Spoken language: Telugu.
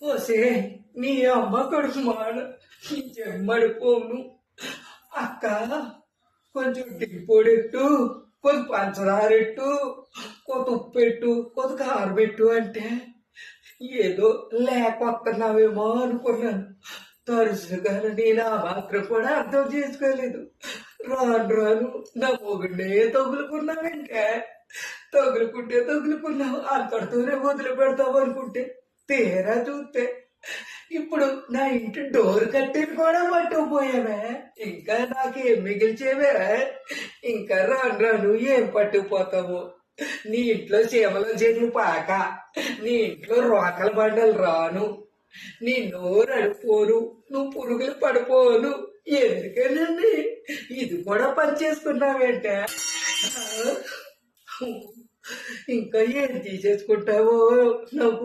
ఓసే నీ అమ్మ కడుపు మాడ చెమ్మడిపోను. అక్క కొంచెం టీ పొడెట్టు, కొంచెం పంచదారెట్టు, కొంత ఉప్పెట్టు, కొంత కారం పెట్టు అంటే ఏదో లేకొస్తున్నావేమో అనుకున్నాను. తరచుగా నేను ఆ మాత్రం కూడా అర్థం చేసుకోలేదు. రాను రాను నా మొగుడే తగులుకున్నావంటే తగులుకున్నావు అంతటితోనే వదిలి పెడతావు అనుకుంటే తీరా చూస్తే ఇప్పుడు నా ఇంటి డోర్ కట్టేది కూడా పట్టుకుపోయావే. ఇంకా నాకేం మిగిల్చేవే? ఇంకా రాను రాను ఏం పట్టుకుపోతావు? నీ ఇంట్లో చీమల చెట్లు పాక, నీ ఇంట్లో రోకల బండలు రాను, నీ నోరు అడిపోను, నువ్వు పురుగులు పడిపోను. ఎందుకేనండి ఇది కూడా పని చేసుకున్నావేంటే? ఇంకా ఏం తీసేసుకుంటావో నాకు